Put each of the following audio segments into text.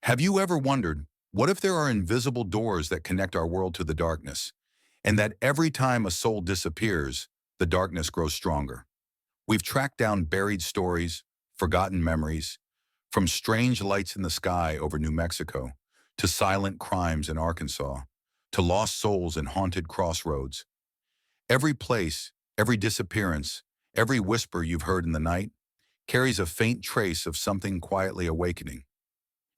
Have you ever wondered, what if there are invisible doors that connect our world to the darkness, and that every time a soul disappears, the darkness grows stronger? We've tracked down buried stories, forgotten memories, from strange lights in the sky over New Mexico, to silent crimes in Arkansas, to lost souls in haunted crossroads. Every place, every disappearance, every whisper you've heard in the night carries a faint trace of something quietly awakening.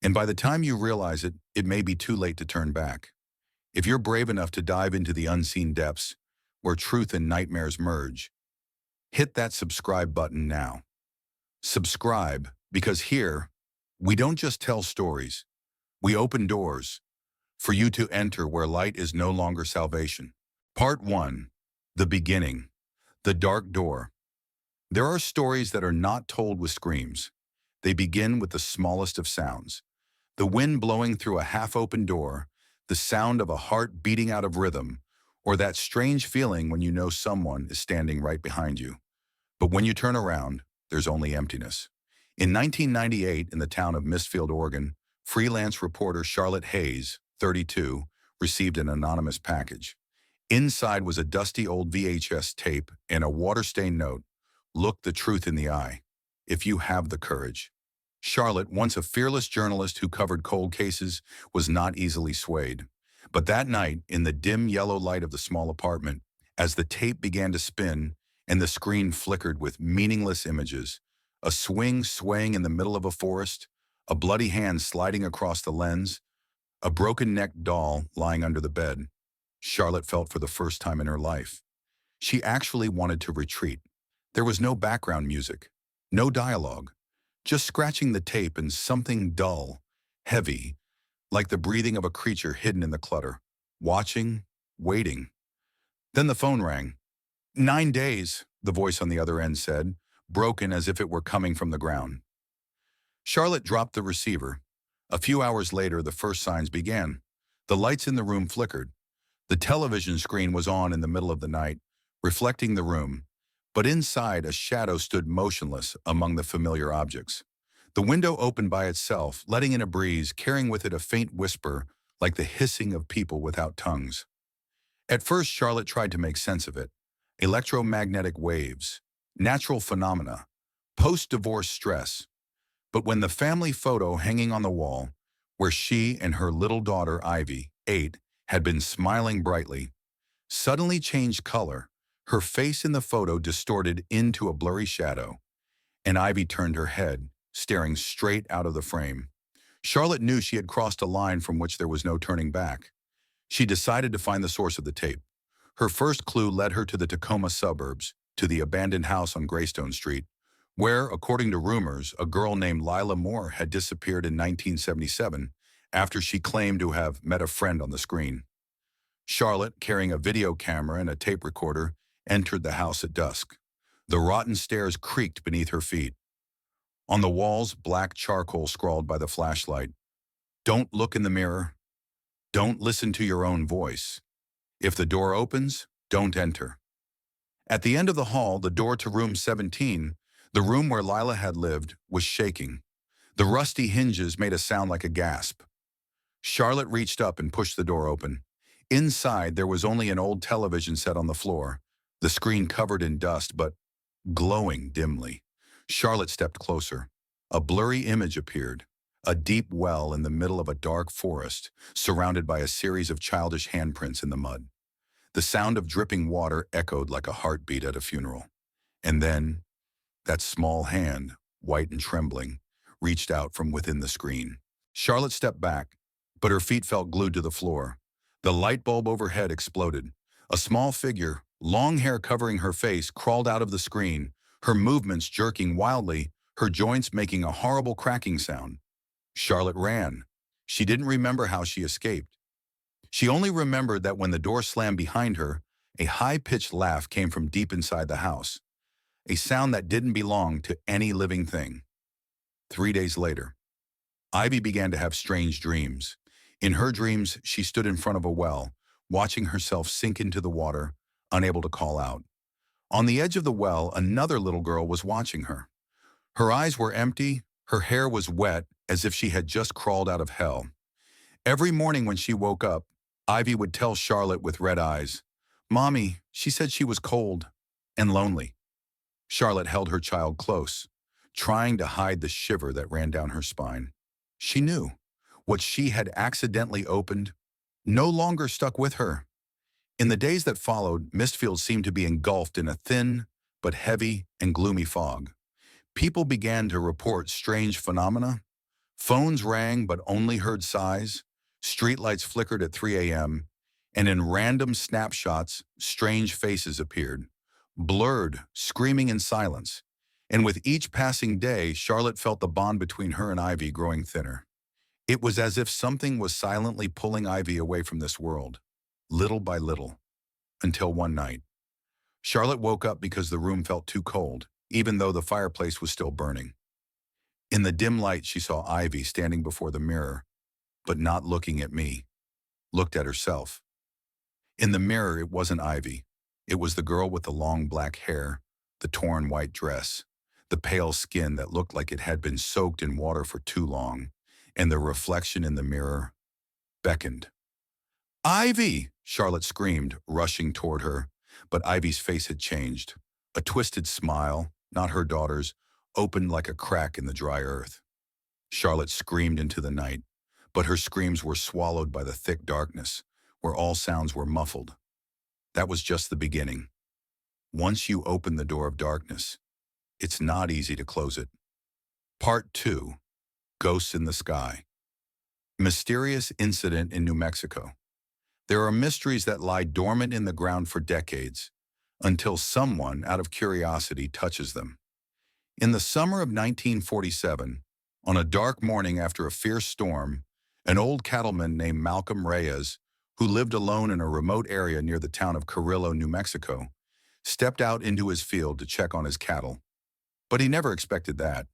And by the time you realize it, it may be too late to turn back. If you're brave enough to dive into the unseen depths, where truth and nightmares merge, hit that subscribe button now. Subscribe, because here, we don't just tell stories, we open doors for you to enter where light is no longer salvation. Part 1. The Beginning. The Dark Door. There are stories that are not told with screams. They begin with the smallest of sounds. The wind blowing through a half-open door, the sound of a heart beating out of rhythm, or that strange feeling when you know someone is standing right behind you. But when you turn around, there's only emptiness. In 1998, in the town of Mistfield, Oregon, freelance reporter Charlotte Hayes, 32, received an anonymous package. Inside was a dusty old VHS tape and a water-stained note. Look the truth in the eye, if you have the courage. Charlotte, once a fearless journalist who covered cold cases, was not easily swayed. But that night, in the dim yellow light of the small apartment, as the tape began to spin and the screen flickered with meaningless images, a swing swaying in the middle of a forest, a bloody hand sliding across the lens, a broken-necked doll lying under the bed, Charlotte felt for the first time in her life. She actually wanted to retreat. There was no background music, no dialogue, just scratching the tape and something dull, heavy, like the breathing of a creature hidden in the clutter, watching, waiting. Then the phone rang. 9 days, the voice on the other end said, broken as if it were coming from the ground. Charlotte dropped the receiver. A few hours later, the first signs began. The lights in the room flickered. The television screen was on in the middle of the night, reflecting the room, but inside a shadow stood motionless among the familiar objects. The window opened by itself, letting in a breeze, carrying with it a faint whisper like the hissing of people without tongues. At first, Charlotte tried to make sense of it. Electromagnetic waves, natural phenomena, post-divorce stress. But when the family photo hanging on the wall, where she and her little daughter Ivy, 8, had been smiling brightly, suddenly changed color, her face in the photo distorted into a blurry shadow, and Ivy turned her head, staring straight out of the frame. Charlotte knew she had crossed a line from which there was no turning back. She decided to find the source of the tape. Her first clue led her to the Tacoma suburbs, to the abandoned house on Greystone Street, where, according to rumors, a girl named Lila Moore had disappeared in 1977 after she claimed to have met a friend on the screen. Charlotte, carrying a video camera and a tape recorder, entered the house at dusk. The rotten stairs creaked beneath her feet. On the walls, black charcoal scrawled by the flashlight. Don't look in the mirror. Don't listen to your own voice. If the door opens, don't enter. At the end of the hall, the door to room 17, the room where Lila had lived, was shaking. The rusty hinges made a sound like a gasp. Charlotte reached up and pushed the door open. Inside, there was only an old television set on the floor, the screen covered in dust but glowing dimly. Charlotte stepped closer. A blurry image appeared, a deep well in the middle of a dark forest, surrounded by a series of childish handprints in the mud. The sound of dripping water echoed like a heartbeat at a funeral. And then, that small hand, white and trembling, reached out from within the screen. Charlotte stepped back, but her feet felt glued to the floor. The light bulb overhead exploded. A small figure, long hair covering her face, crawled out of the screen, her movements jerking wildly, her joints making a horrible cracking sound. Charlotte ran. She didn't remember how she escaped. She only remembered that when the door slammed behind her, a high-pitched laugh came from deep inside the house, a sound that didn't belong to any living thing. 3 days later, Ivy began to have strange dreams. In her dreams, she stood in front of a well, watching herself sink into the water, unable to call out. On the edge of the well, another little girl was watching her. Her eyes were empty, her hair was wet, as if she had just crawled out of hell. Every morning when she woke up, Ivy would tell Charlotte with red eyes, "Mommy, she said she was cold and lonely." Charlotte held her child close, trying to hide the shiver that ran down her spine. She knew what she had accidentally opened no longer stuck with her. In the days that followed, Mistfield seemed to be engulfed in a thin but heavy and gloomy fog. People began to report strange phenomena. Phones rang but only heard sighs. Streetlights flickered at 3 a.m. And in random snapshots, strange faces appeared, blurred, screaming in silence. And with each passing day, Charlotte felt the bond between her and Ivy growing thinner. It was as if something was silently pulling Ivy away from this world, little by little, until one night. Charlotte woke up because the room felt too cold, even though the fireplace was still burning. In the dim light, she saw Ivy standing before the mirror, but not looking at me, looked at herself. In the mirror, it wasn't Ivy. It was the girl with the long black hair, the torn white dress, the pale skin that looked like it had been soaked in water for too long, and the reflection in the mirror beckoned. "Ivy!" Charlotte screamed, rushing toward her, but Ivy's face had changed. A twisted smile, not her daughter's, opened like a crack in the dry earth. Charlotte screamed into the night, but her screams were swallowed by the thick darkness, where all sounds were muffled. That was just the beginning. Once you open the door of darkness, it's not easy to close it. Part 2. Ghosts in the Sky. Mysterious incident in New Mexico. There are mysteries that lie dormant in the ground for decades, until someone, out of curiosity, touches them. In the summer of 1947, on a dark morning after a fierce storm, an old cattleman named Malcolm Reyes, who lived alone in a remote area near the town of Carrillo, New Mexico, stepped out into his field to check on his cattle. But he never expected that.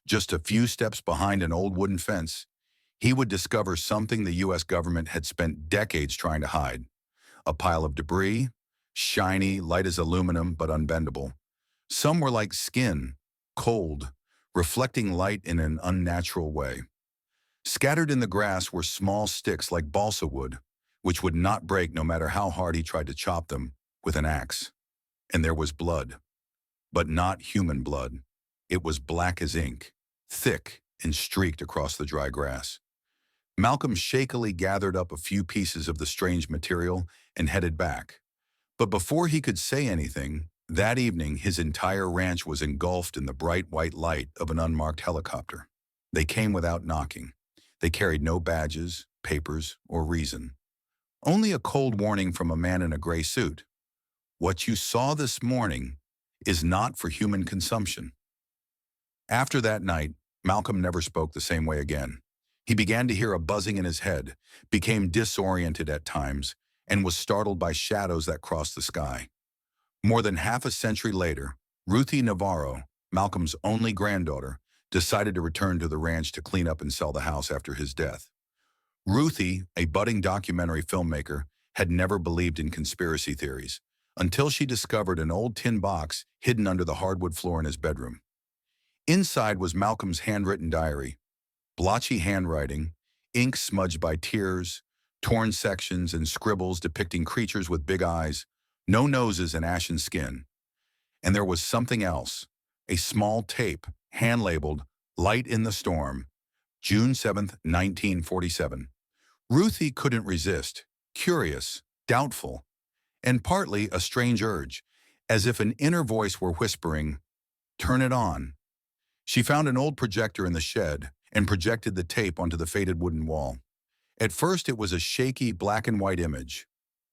Just a few steps behind an old wooden fence, he would discover something the U.S. government had spent decades trying to hide. A pile of debris, shiny, light as aluminum, but unbendable. Some were like skin, cold, reflecting light in an unnatural way. Scattered in the grass were small sticks like balsa wood, which would not break no matter how hard he tried to chop them with an axe. And there was blood, but not human blood. It was black as ink, thick and streaked across the dry grass. Malcolm shakily gathered up a few pieces of the strange material and headed back. But before he could say anything, that evening his entire ranch was engulfed in the bright white light of an unmarked helicopter. They came without knocking. They carried no badges, papers, or reason. Only a cold warning from a man in a gray suit. "What you saw this morning is not for human consumption." After that night, Malcolm never spoke the same way again. He began to hear a buzzing in his head, became disoriented at times, and was startled by shadows that crossed the sky. More than half a century later, Ruthie Navarro, Malcolm's only granddaughter, decided to return to the ranch to clean up and sell the house after his death. Ruthie, a budding documentary filmmaker, had never believed in conspiracy theories until she discovered an old tin box hidden under the hardwood floor in his bedroom. Inside was Malcolm's handwritten diary, blotchy handwriting, ink smudged by tears, torn sections and scribbles depicting creatures with big eyes, no noses and ashen skin. And there was something else, a small tape, hand-labeled, "Light in the Storm," June 7th, 1947. Ruthie couldn't resist, curious, doubtful, and partly a strange urge, as if an inner voice were whispering, "Turn it on." She found an old projector in the shed and projected the tape onto the faded wooden wall. At first it was a shaky black and white image,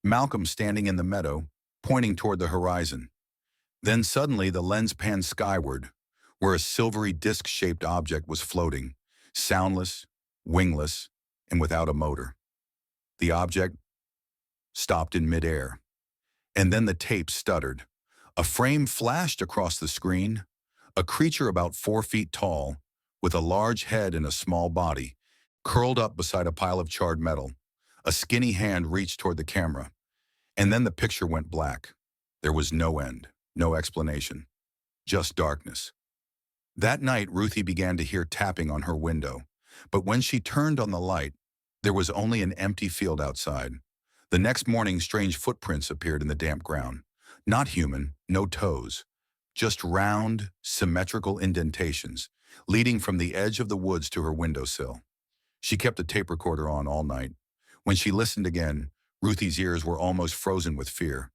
Malcolm standing in the meadow, pointing toward the horizon. Then suddenly the lens panned skyward, where a silvery disc-shaped object was floating, soundless, wingless, and without a motor. The object stopped in midair, and then the tape stuttered. A frame flashed across the screen, a creature about 4 feet tall, with a large head and a small body, curled up beside a pile of charred metal. A skinny hand reached toward the camera, and then the picture went black. There was no end, no explanation, just darkness. That night, Ruthie began to hear tapping on her window. But when she turned on the light, there was only an empty field outside. The next morning, strange footprints appeared in the damp ground. Not human, no toes, just round, symmetrical indentations, leading from the edge of the woods to her windowsill. She kept the tape recorder on all night. When she listened again, Ruthie's ears were almost frozen with fear.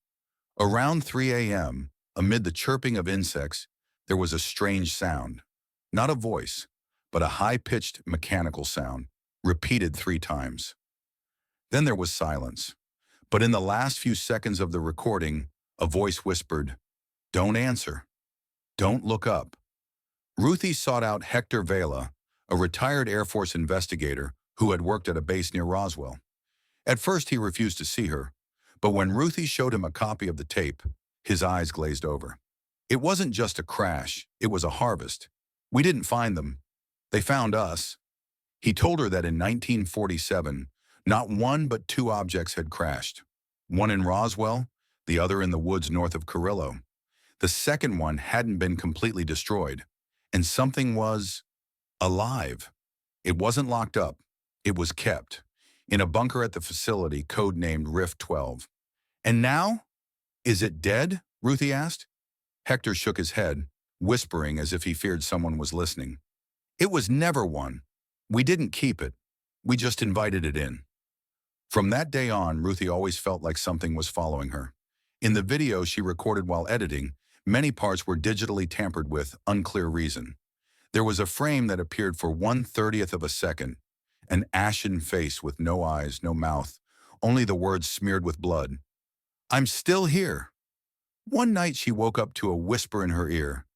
Around 3 a.m., amid the chirping of insects, there was a strange sound. Not a voice, but a high-pitched mechanical sound, repeated 3 times. Then there was silence. But in the last few seconds of the recording, a voice whispered, "Don't answer. Don't look up." Ruthie sought out Hector Vela, a retired Air Force investigator who had worked at a base near Roswell. At first, he refused to see her, but when Ruthie showed him a copy of the tape, his eyes glazed over. It wasn't just a crash, it was a harvest. "We didn't find them. They found us." He told her that in 1947, not one but 2 objects had crashed. One in Roswell, the other in the woods north of Carrillo. The second one hadn't been completely destroyed, and something was alive. It wasn't locked up. It was kept in a bunker at the facility codenamed Rift 12. "And now? Is it dead?" Ruthie asked. Hector shook his head, whispering as if he feared someone was listening. "It was never one. We didn't keep it. We just invited it in." From that day on, Ruthie always felt like something was following her. In the video she recorded while editing, many parts were digitally tampered with, unclear reason. There was a frame that appeared for 1/30th of a second, an ashen face with no eyes, no mouth, only the words smeared with blood. "I'm still here." One night she woke up to a whisper in her ear.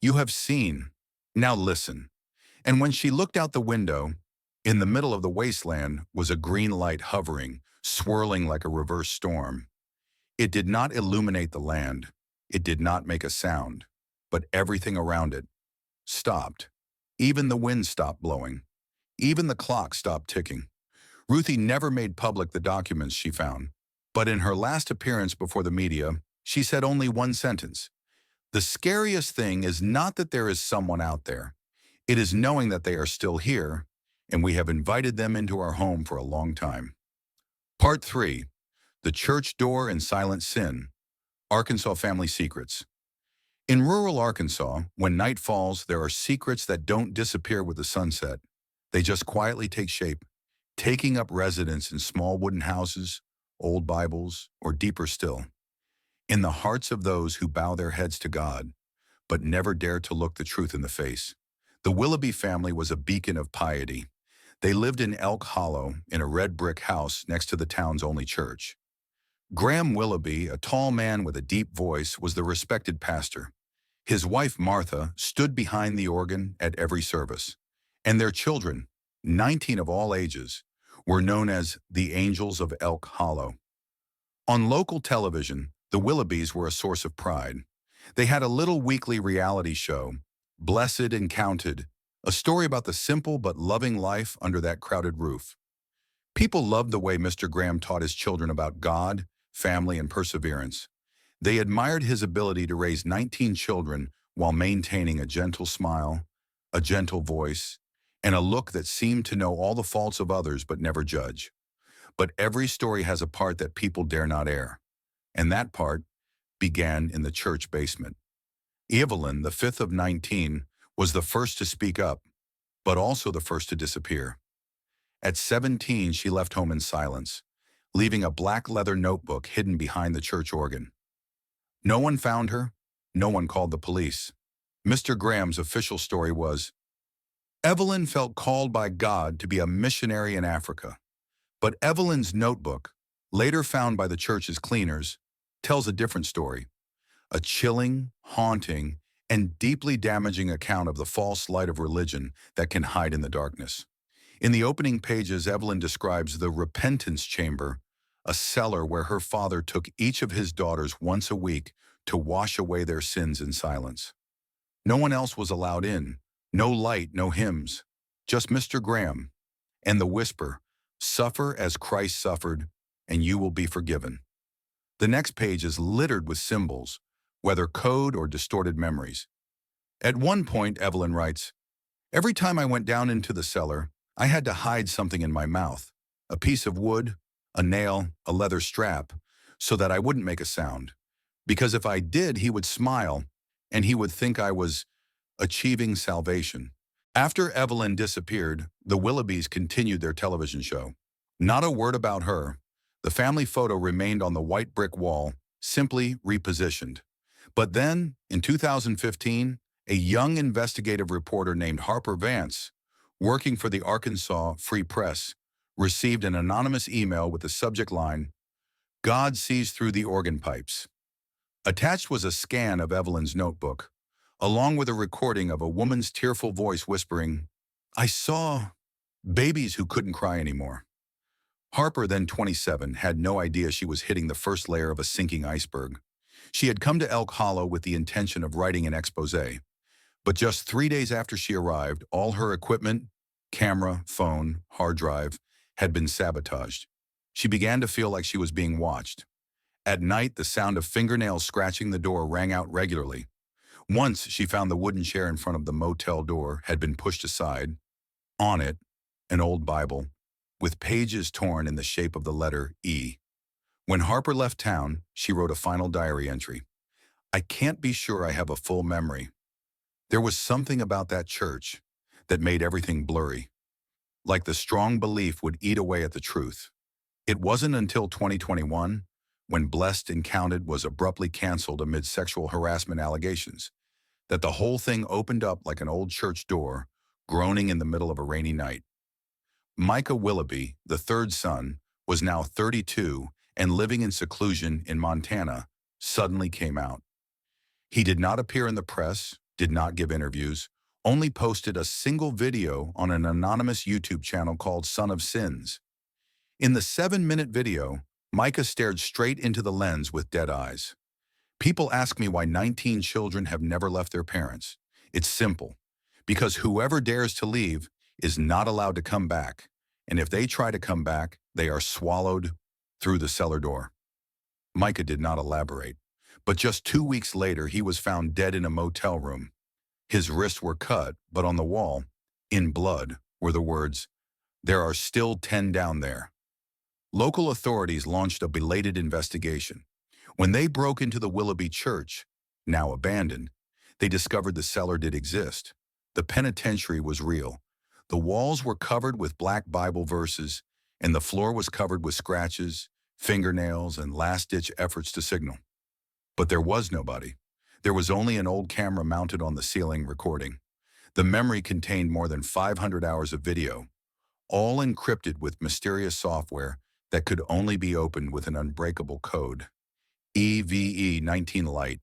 "You have seen. Now listen." And when she looked out the window, in the middle of the wasteland was a green light hovering, swirling like a reverse storm. It did not illuminate the land. It did not make a sound. But everything around it stopped. Even the wind stopped blowing. Even the clock stopped ticking. Ruthie never made public the documents she found. But in her last appearance before the media, she said only one sentence. "The scariest thing is not that there is someone out there. It is knowing that they are still here, and we have invited them into our home for a long time." Part 3. The Church Door and Silent Sin. Arkansas Family Secrets. In rural Arkansas, when night falls, there are secrets that don't disappear with the sunset. They just quietly take shape, taking up residence in small wooden houses, old Bibles, or deeper still, in the hearts of those who bow their heads to God, but never dare to look the truth in the face. The Willoughby family was a beacon of piety. They lived in Elk Hollow in a red brick house next to the town's only church. Graham Willoughby, a tall man with a deep voice, was the respected pastor. His wife, Martha, stood behind the organ at every service. And their children, 19 of all ages, were known as the Angels of Elk Hollow. On local television, the Willoughbys were a source of pride. They had a little weekly reality show, Blessed and Counted, a story about the simple but loving life under that crowded roof. People loved the way Mr. Graham taught his children about God, family, and perseverance. They admired his ability to raise 19 children while maintaining a gentle smile, a gentle voice, and a look that seemed to know all the faults of others but never judge. But every story has a part that people dare not air, and that part began in the church basement. Evelyn, the fifth of 19, was the first to speak up, but also the first to disappear. At 17, she left home in silence, leaving a black leather notebook hidden behind the church organ. No one found her. No one called the police. Mr. Graham's official story was, Evelyn felt called by God to be a missionary in Africa. But Evelyn's notebook, later found by the church's cleaners, tells a different story. A chilling, haunting, and deeply damaging account of the false light of religion that can hide in the darkness. In the opening pages, Evelyn describes the repentance chamber, a cellar where her father took each of his daughters once a week to wash away their sins in silence. No one else was allowed in, no light, no hymns, just Mr. Graham, and the whisper, "Suffer as Christ suffered, and you will be forgiven." The next page is littered with symbols, whether code or distorted memories. At one point, Evelyn writes, "Every time I went down into the cellar, I had to hide something in my mouth, a piece of wood, a nail, a leather strap, so that I wouldn't make a sound. Because if I did, he would smile, and he would think I was achieving salvation. After Evelyn disappeared, the Willoughbys continued their television show. Not a word about her. The family photo remained on the white brick wall, simply repositioned. But then, in 2015, a young investigative reporter named Harper Vance, working for the Arkansas Free Press, received an anonymous email with the subject line, "God sees through the organ pipes." Attached was a scan of Evelyn's notebook, along with a recording of a woman's tearful voice whispering, "I saw babies who couldn't cry anymore." Harper, then 27, had no idea she was hitting the first layer of a sinking iceberg. She had come to Elk Hollow with the intention of writing an exposé, but just 3 days after she arrived, all her equipment, camera, phone, hard drive, had been sabotaged. She began to feel like she was being watched. At night, the sound of fingernails scratching the door rang out regularly. Once, she found the wooden chair in front of the motel door had been pushed aside. On it, an old Bible, with pages torn in the shape of the letter E. When Harper left town, she wrote a final diary entry. "I can't be sure I have a full memory. There was something about that church that made everything blurry, like the strong belief would eat away at the truth." It wasn't until 2021, when Blessed and Counted was abruptly canceled amid sexual harassment allegations, that the whole thing opened up like an old church door, groaning in the middle of a rainy night. Micah Willoughby, the third son, was now 32 and living in seclusion in Montana, suddenly came out. He did not appear in the press, did not give interviews, only posted a single video on an anonymous YouTube channel called Son of Sins. In the 7-minute video, Micah stared straight into the lens with dead eyes. "People ask me why 19 children have never left their parents. It's simple. Because whoever dares to leave is not allowed to come back, and if they try to come back, they are swallowed through the cellar door." Micah did not elaborate, but just 2 weeks later he was found dead in a motel room. His wrists were cut, but on the wall, in blood, were the words, "There are still 10 down there." Local authorities launched a belated investigation. When they broke into the Willoughby Church, now abandoned, they discovered the cellar did exist. The penitentiary was real. The walls were covered with black Bible verses, and the floor was covered with scratches, fingernails, and last-ditch efforts to signal. But there was nobody. There was only an old camera mounted on the ceiling recording. The memory contained more than 500 hours of video, all encrypted with mysterious software that could only be opened with an unbreakable code. EVE-19 Lite.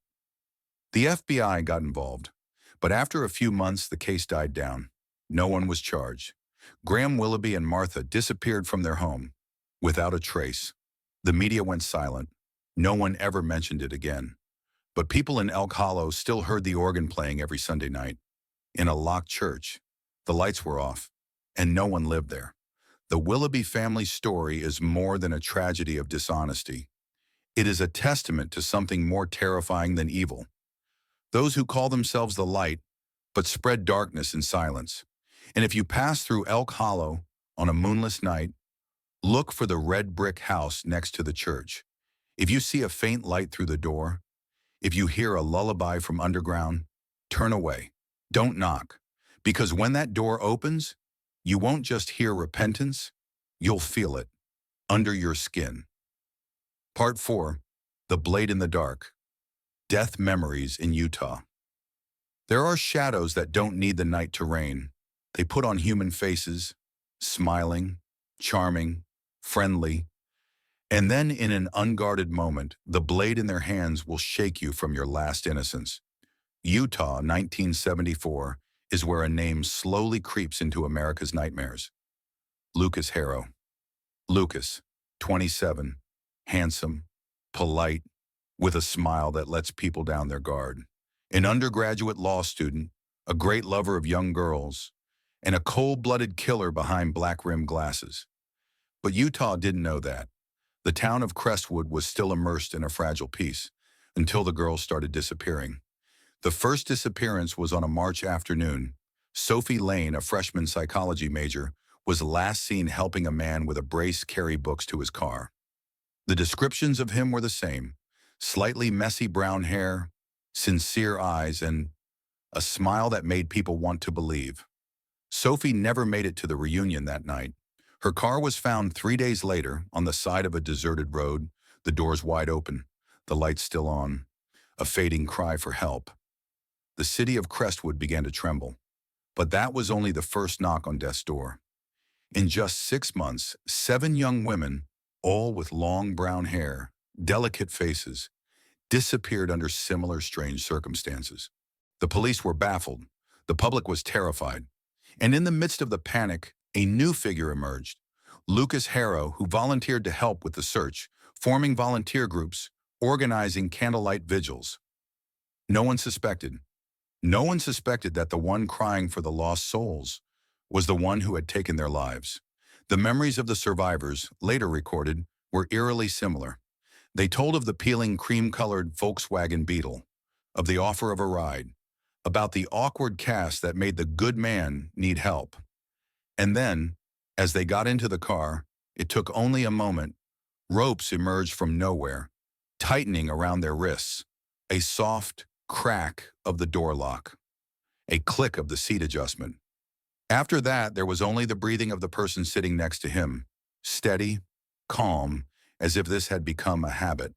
The FBI got involved, but after a few months the case died down. No one was charged. Graham Willoughby and Martha disappeared from their home, without a trace. The media went silent. No one ever mentioned it again. But people in Elk Hollow still heard the organ playing every Sunday night. In a locked church, the lights were off, and no one lived there. The Willoughby family story is more than a tragedy of dishonesty. It is a testament to something more terrifying than evil. Those who call themselves the light, but spread darkness in silence. And if you pass through Elk Hollow on a moonless night, look for the red brick house next to the church. If you see a faint light through the door, if you hear a lullaby from underground, turn away. Don't knock. Because when that door opens, you won't just hear repentance, you'll feel it, under your skin. Part 4. The Blade in the Dark. Death Memories in Utah. There are shadows that don't need the night to reign. They put on human faces, smiling, charming, friendly, and then in an unguarded moment, the blade in their hands will shake you from your last innocence. Utah, 1974, is where a name slowly creeps into America's nightmares. Lucas Harrow. Lucas, 27, handsome, polite, with a smile that lets people down their guard. An undergraduate law student, a great lover of young girls, and a cold-blooded killer behind black-rimmed glasses. But Utah didn't know that. The town of Crestwood was still immersed in a fragile peace, until the girls started disappearing. The first disappearance was on a March afternoon. Sophie Lane, a freshman psychology major, was last seen helping a man with a brace carry books to his car. The descriptions of him were the same: slightly messy brown hair, sincere eyes, and a smile that made people want to believe. Sophie never made it to the reunion that night. Her car was found 3 days later on the side of a deserted road, the doors wide open, the lights still on, a fading cry for help. The city of Crestwood began to tremble. But that was only the first knock on death's door. In just 6 months, 7 young women, all with long brown hair, delicate faces, disappeared under similar strange circumstances. The police were baffled. The public was terrified. And in the midst of the panic, a new figure emerged: Lucas Harrow, who volunteered to help with the search, forming volunteer groups, organizing candlelight vigils. No one suspected. No one suspected that the one crying for the lost souls was the one who had taken their lives. The memories of the survivors, later recorded, were eerily similar. They told of the peeling cream-colored Volkswagen Beetle, of the offer of a ride, about the awkward cast that made the good man need help. And then, as they got into the car, it took only a moment, ropes emerged from nowhere, tightening around their wrists, a soft crack of the door lock, a click of the seat adjustment. After that, there was only the breathing of the person sitting next to him, steady, calm, as if this had become a habit.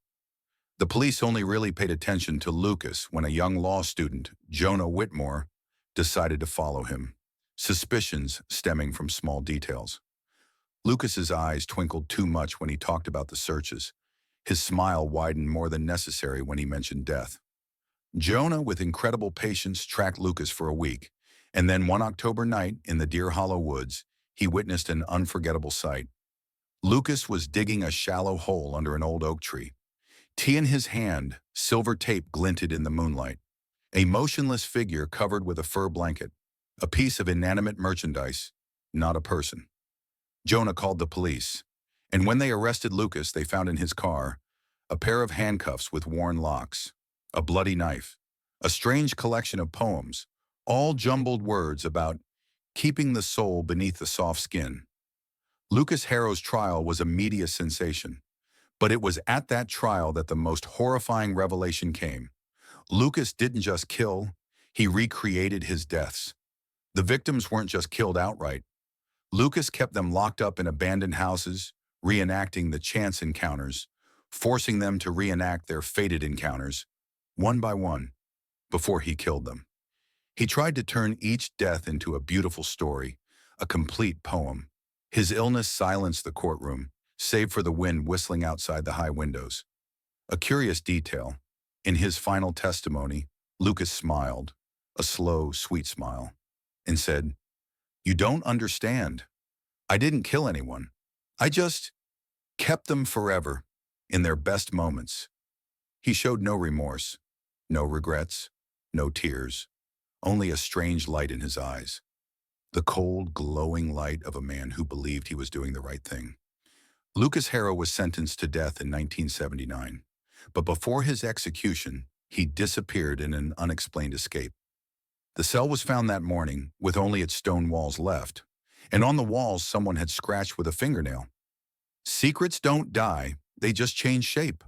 The police only really paid attention to Lucas when a young law student, Jonah Whitmore, decided to follow him, suspicions stemming from small details. Lucas's eyes twinkled too much when he talked about the searches. His smile widened more than necessary when he mentioned death. Jonah, with incredible patience, tracked Lucas for a week, and then one October night in the Deer Hollow woods, he witnessed an unforgettable sight. Lucas was digging a shallow hole under an old oak tree. Tea in his hand, silver tape glinted in the moonlight. A motionless figure covered with a fur blanket, a piece of inanimate merchandise, not a person. Jonah called the police, and when they arrested Lucas, they found in his car a pair of handcuffs with worn locks, a bloody knife, a strange collection of poems, all jumbled words about keeping the soul beneath the soft skin. Lucas Harrow's trial was a media sensation, but it was at that trial that the most horrifying revelation came. Lucas didn't just kill, he recreated his deaths. The victims weren't just killed outright. Lucas kept them locked up in abandoned houses, reenacting the chance encounters, forcing them to reenact their fated encounters, one by one, before he killed them. He tried to turn each death into a beautiful story, a complete poem. His illness silenced the courtroom, save for the wind whistling outside the high windows. A curious detail: in his final testimony, Lucas smiled, a slow, sweet smile, and said, "You don't understand. I didn't kill anyone. I just kept them forever, in their best moments." He showed no remorse, no regrets, no tears, only a strange light in his eyes. The cold, glowing light of a man who believed he was doing the right thing. Lucas Harrow was sentenced to death in 1979, but before his execution, he disappeared in an unexplained escape. The cell was found that morning, with only its stone walls left, and on the walls someone had scratched with a fingernail. Secrets don't die, they just change shape.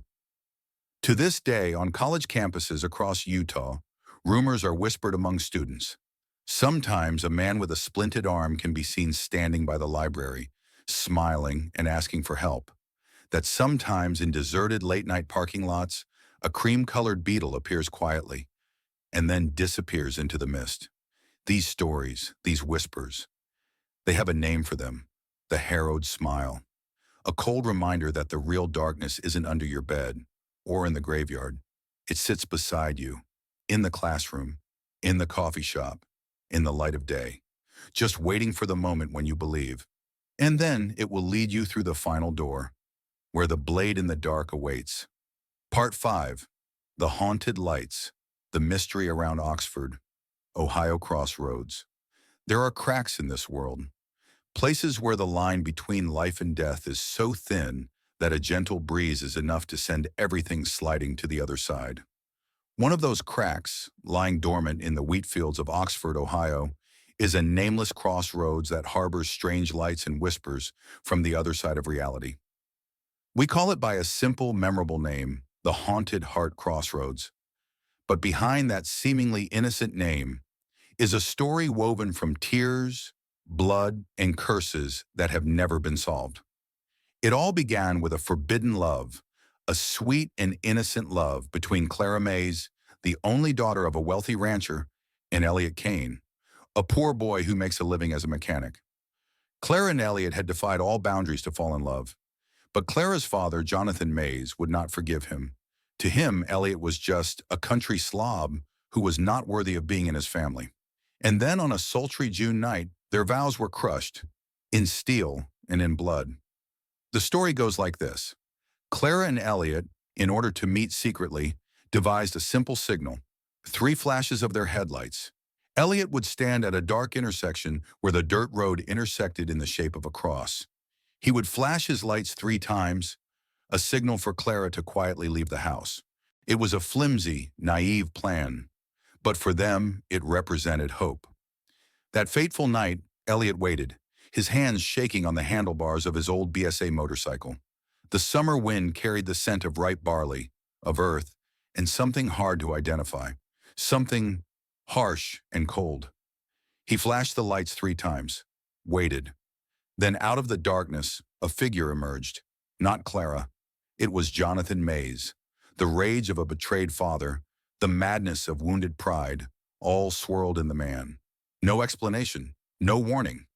To this day, on college campuses across Utah, rumors are whispered among students. Sometimes a man with a splinted arm can be seen standing by the library, smiling and asking for help. That sometimes in deserted late-night parking lots, a cream-colored beetle appears quietly and then disappears into the mist. These stories, these whispers, they have a name for them: the harrowed smile. A cold reminder that the real darkness isn't under your bed or in the graveyard. It sits beside you, in the classroom, in the coffee shop, in the light of day, just waiting for the moment when you believe. And then it will lead you through the final door, where the blade in the dark awaits. Part 5. The Haunted Lights, the mystery around Oxford, Ohio crossroads. There are cracks in this world, places where the line between life and death is so thin that a gentle breeze is enough to send everything sliding to the other side. One of those cracks, lying dormant in the wheat fields of Oxford, Ohio, is a nameless crossroads that harbors strange lights and whispers from the other side of reality. We call it by a simple, memorable name, the Haunted Heart Crossroads. But behind that seemingly innocent name is a story woven from tears, blood, and curses that have never been solved. It all began with a forbidden love, a sweet and innocent love between Clara Mays, the only daughter of a wealthy rancher, and Elliot Kane, a poor boy who makes a living as a mechanic. Clara and Elliot had defied all boundaries to fall in love, but Clara's father, Jonathan Mays, would not forgive him. To him, Elliot was just a country slob who was not worthy of being in his family. And then on a sultry June night, their vows were crushed, in steel and in blood. The story goes like this. Clara and Elliot, in order to meet secretly, devised a simple signal, 3 flashes of their headlights. Elliot would stand at a dark intersection where the dirt road intersected in the shape of a cross. He would flash his lights 3 times, a signal for Clara to quietly leave the house. It was a flimsy, naive plan, but for them, it represented hope. That fateful night, Elliot waited, his hands shaking on the handlebars of his old BSA motorcycle. The summer wind carried the scent of ripe barley, of earth, and something hard to identify, something harsh and cold. He flashed the lights 3 times, waited. Then out of the darkness, a figure emerged. Not Clara. It was Jonathan Mays. The rage of a betrayed father, the madness of wounded pride, all swirled in the man. No explanation, no warning.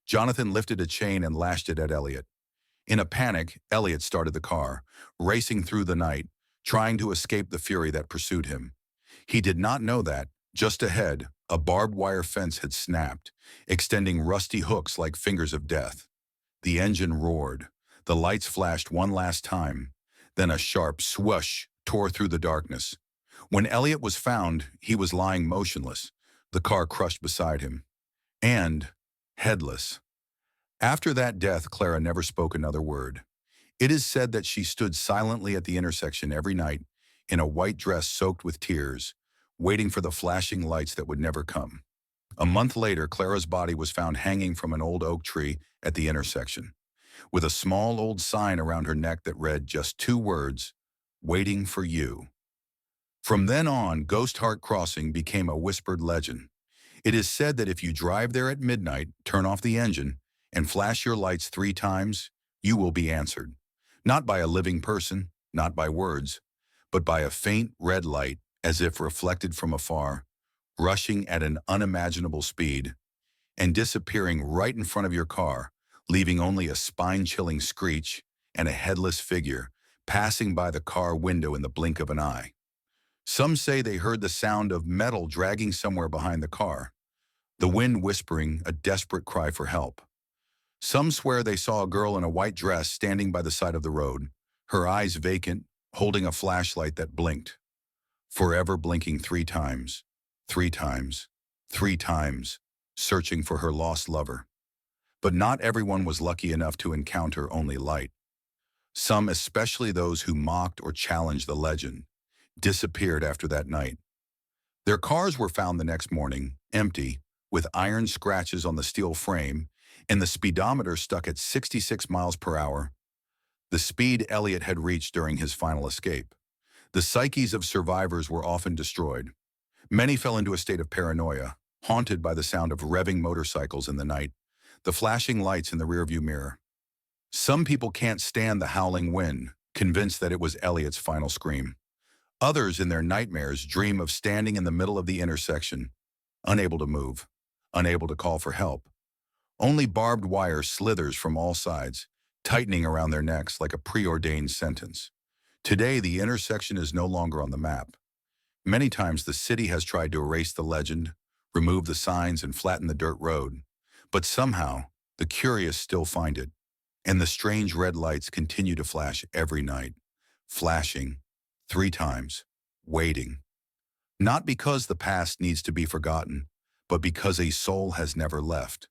Jonathan lifted a chain and lashed it at Elliot. In a panic, Elliot started the car, racing through the night, trying to escape the fury that pursued him. He did not know that, just ahead, a barbed wire fence had snapped, extending rusty hooks like fingers of death. The engine roared. The lights flashed one last time. Then a sharp swoosh tore through the darkness. When Elliot was found, he was lying motionless, the car crushed beside him. And headless. After that death, Clara never spoke another word. It is said that she stood silently at the intersection every night, in a white dress soaked with tears, waiting for the flashing lights that would never come. A month later, Clara's body was found hanging from an old oak tree at the intersection, with a small old sign around her neck that read just 2 words, "Waiting for you." From then on, Ghost Heart Crossing became a whispered legend. It is said that if you drive there at midnight, turn off the engine, and flash your lights 3 times, you will be answered. Not by a living person, not by words, but by a faint red light, as if reflected from afar, rushing at an unimaginable speed, and disappearing right in front of your car, leaving only a spine-chilling screech and a headless figure passing by the car window in the blink of an eye. Some say they heard the sound of metal dragging somewhere behind the car, the wind whispering a desperate cry for help. Some swear they saw a girl in a white dress standing by the side of the road, her eyes vacant, holding a flashlight that blinked, forever blinking 3 times, 3 times, 3 times, searching for her lost lover. But not everyone was lucky enough to encounter only light. Some, especially those who mocked or challenged the legend, disappeared after that night. Their cars were found the next morning, empty, with iron scratches on the steel frame, and the speedometer stuck at 66 miles per hour, the speed Elliot had reached during his final escape. The psyches of survivors were often destroyed. Many fell into a state of paranoia, haunted by the sound of revving motorcycles in the night, the flashing lights in the rearview mirror. Some people can't stand the howling wind, convinced that it was Elliot's final scream. Others, in their nightmares, dream of standing in the middle of the intersection, unable to move, unable to call for help. Only barbed wire slithers from all sides, tightening around their necks like a preordained sentence. Today, the intersection is no longer on the map. Many times the city has tried to erase the legend, remove the signs, and flatten the dirt road. But somehow, the curious still find it, and the strange red lights continue to flash every night, flashing 3 times, waiting. Not because the past needs to be forgotten, but because a soul has never left.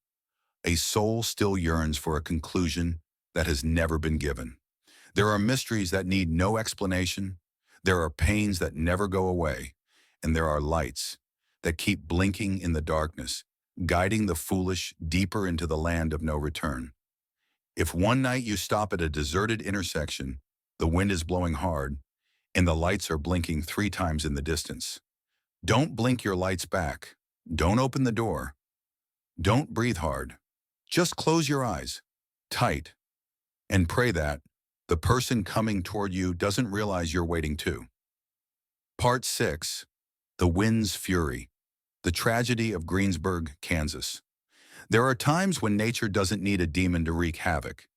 A soul still yearns for a conclusion that has never been given. There are mysteries that need no explanation, there are pains that never go away, and there are lights that keep blinking in the darkness, guiding the foolish deeper into the land of no return. If one night you stop at a deserted intersection, the wind is blowing hard, and the lights are blinking 3 times in the distance, don't blink your lights back. Don't open the door. Don't breathe hard. Just close your eyes, tight, and pray that the person coming toward you doesn't realize you're waiting too. Part 6. The Wind's Fury. The Tragedy of Greensburg, Kansas. There are times when nature doesn't need a demon to wreak havoc.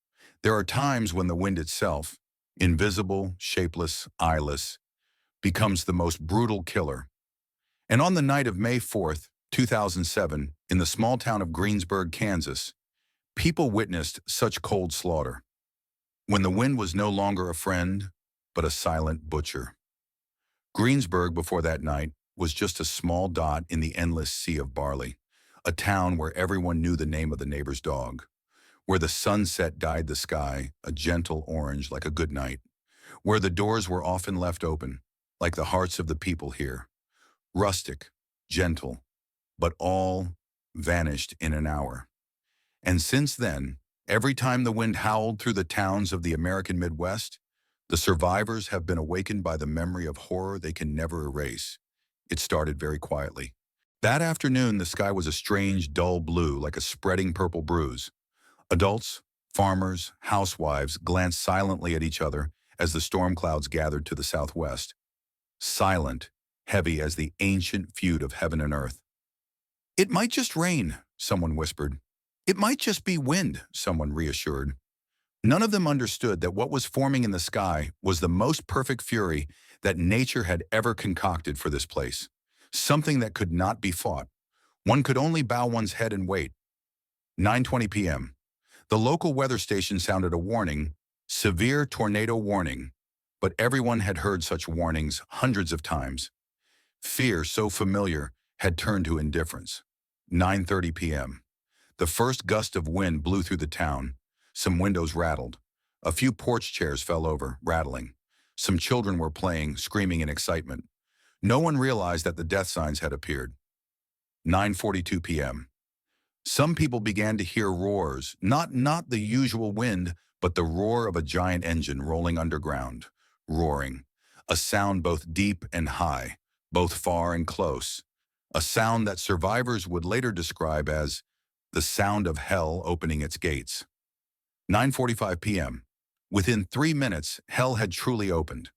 There are times when the wind itself, invisible, shapeless, eyeless, becomes the most brutal killer. And on the night of May 4th, 2007, in the small town of Greensburg, Kansas, people witnessed such cold slaughter. When the wind was no longer a friend, but a silent butcher. Greensburg, before that night, was just a small dot in the endless sea of barley, a town where everyone knew the name of the neighbor's dog, where the sunset dyed the sky a gentle orange like a good night, where the doors were often left open, like the hearts of the people here, rustic, gentle, but all vanished in an hour. And since then, every time the wind howled through the towns of the American Midwest, the survivors have been awakened by the memory of horror they can never erase. It started very quietly. That afternoon, the sky was a strange, dull blue, like a spreading purple bruise. Adults, farmers, housewives glanced silently at each other as the storm clouds gathered to the southwest. Silent, heavy as the ancient feud of heaven and earth. "It might just rain," someone whispered. "It might just be wind," someone reassured. None of them understood that what was forming in the sky was the most perfect fury that nature had ever concocted for this place. Something that could not be fought. One could only bow one's head and wait. 9:20 p.m. The local weather station sounded a warning, severe tornado warning, but everyone had heard such warnings hundreds of times. Fear, so familiar, had turned to indifference. 9:30 p.m. The first gust of wind blew through the town. Some windows rattled. A few porch chairs fell over, rattling. Some children were playing, screaming in excitement. No one realized that the death signs had appeared. 9:42 p.m. Some people began to hear roars, not the usual wind, but the roar of a giant engine rolling underground. Roaring. A sound both deep and high, both far and close. A sound that survivors would later describe as the sound of hell opening its gates. 9:45 p.m. Within 3 minutes, hell had truly opened.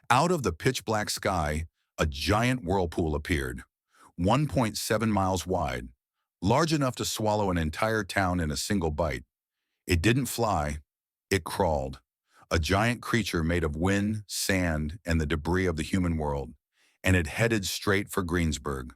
Out of the pitch-black sky, a giant whirlpool appeared, 1.7 miles wide, large enough to swallow an entire town in a single bite. It didn't fly, it crawled, a giant creature made of wind, sand, and the debris of the human world, and it headed straight for Greensburg.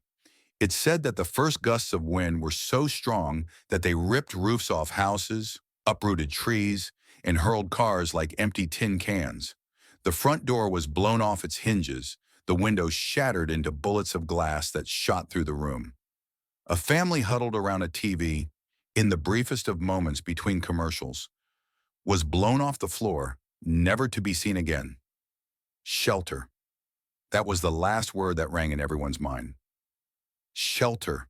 It's said that the first gusts of wind were so strong that they ripped roofs off houses, uprooted trees, and hurled cars like empty tin cans. The front door was blown off its hinges, the windows shattered into bullets of glass that shot through the room. A family huddled around a TV, in the briefest of moments between commercials, was blown off the floor, never to be seen again. Shelter. That was the last word that rang in everyone's mind. Shelter.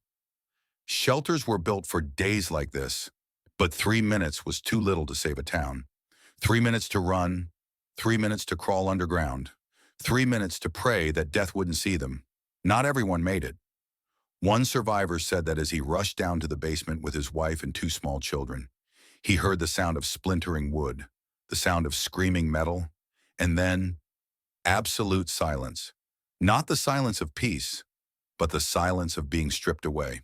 Shelters were built for days like this, but 3 minutes was too little to save a town. 3 minutes to run, 3 minutes to crawl underground, 3 minutes to pray that death wouldn't see them. Not everyone made it. One survivor said that as he rushed down to the basement with his wife and 2 small children, he heard the sound of splintering wood, the sound of screaming metal, and then absolute silence. Not the silence of peace, but the silence of being stripped away.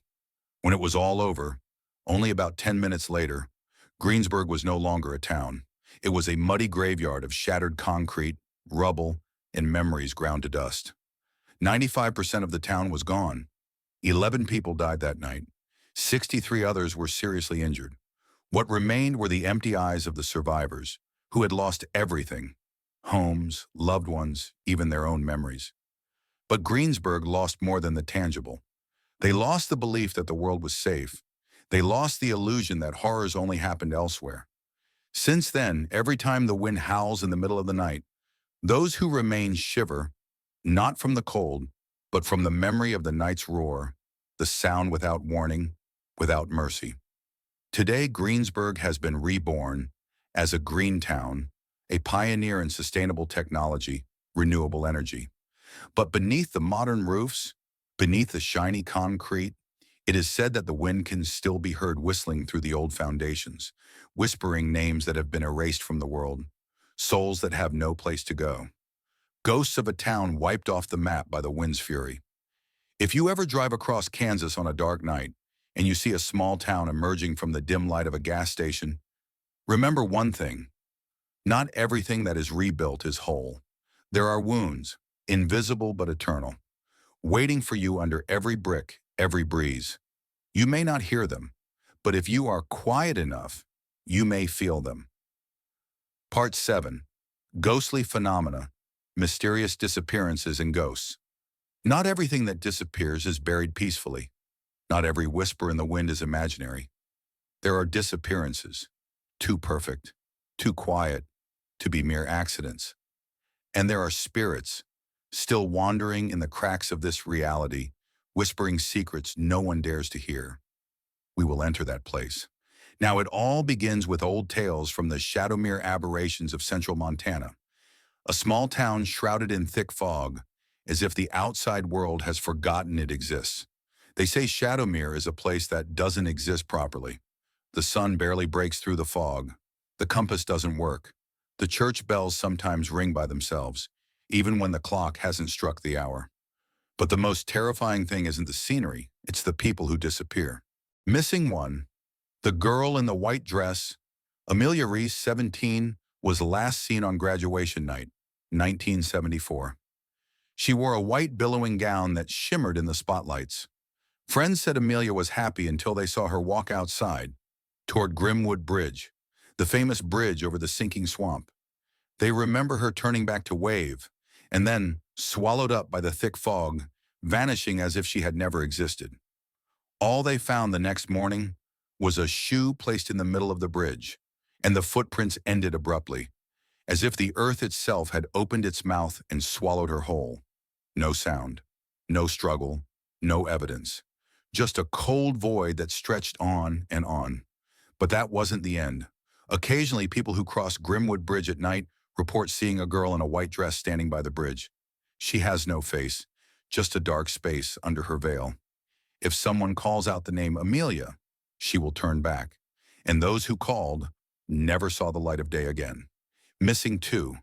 When it was all over, only about 10 minutes later, Greensburg was no longer a town. It was a muddy graveyard of shattered concrete, rubble, and memories ground to dust. 95% of the town was gone. 11 people died that night. 63 others were seriously injured. What remained were the empty eyes of the survivors, who had lost everything: homes, loved ones, even their own memories. But Greensburg lost more than the tangible. They lost the belief that the world was safe. They lost the illusion that horrors only happened elsewhere. Since then, every time the wind howls in the middle of the night, those who remain shiver, not from the cold, but from the memory of the night's roar, the sound without warning, without mercy. Today, Greensburg has been reborn as a green town, a pioneer in sustainable technology, renewable energy. But beneath the modern roofs, beneath the shiny concrete, it is said that the wind can still be heard whistling through the old foundations, whispering names that have been erased from the world, souls that have no place to go, ghosts of a town wiped off the map by the wind's fury. If you ever drive across Kansas on a dark night and you see a small town emerging from the dim light of a gas station, remember one thing: not everything that is rebuilt is whole. There are wounds, invisible but eternal, waiting for you under every brick, every breeze. You may not hear them, but if you are quiet enough, you may feel them. Part 7. Ghostly Phenomena, Mysterious Disappearances and Ghosts. Not everything that disappears is buried peacefully. Not every whisper in the wind is imaginary. There are disappearances, too perfect, too quiet, to be mere accidents. And there are spirits, still wandering in the cracks of this reality, whispering secrets no one dares to hear. We will enter that place. Now it all begins with old tales from the Shadowmere aberrations of central Montana, a small town shrouded in thick fog, as if the outside world has forgotten it exists. They say Shadowmere is a place that doesn't exist properly. The sun barely breaks through the fog. The compass doesn't work. The church bells sometimes ring by themselves, even when the clock hasn't struck the hour. But the most terrifying thing isn't the scenery, it's the people who disappear. Missing one, the girl in the white dress, Amelia Reese, 17, was last seen on graduation night, 1974. She wore a white billowing gown that shimmered in the spotlights. Friends said Amelia was happy until they saw her walk outside, toward Grimwood Bridge, the famous bridge over the sinking swamp. They remember her turning back to wave, and then, swallowed up by the thick fog, vanishing as if she had never existed. All they found the next morning was a shoe placed in the middle of the bridge, and the footprints ended abruptly, as if the earth itself had opened its mouth and swallowed her whole. No sound, no struggle, no evidence. Just a cold void that stretched on and on. But that wasn't the end. Occasionally, people who cross Grimwood Bridge at night report seeing a girl in a white dress standing by the bridge. She has no face, just a dark space under her veil. If someone calls out the name Amelia, she will turn back. And those who called never saw the light of day again. Missing 2.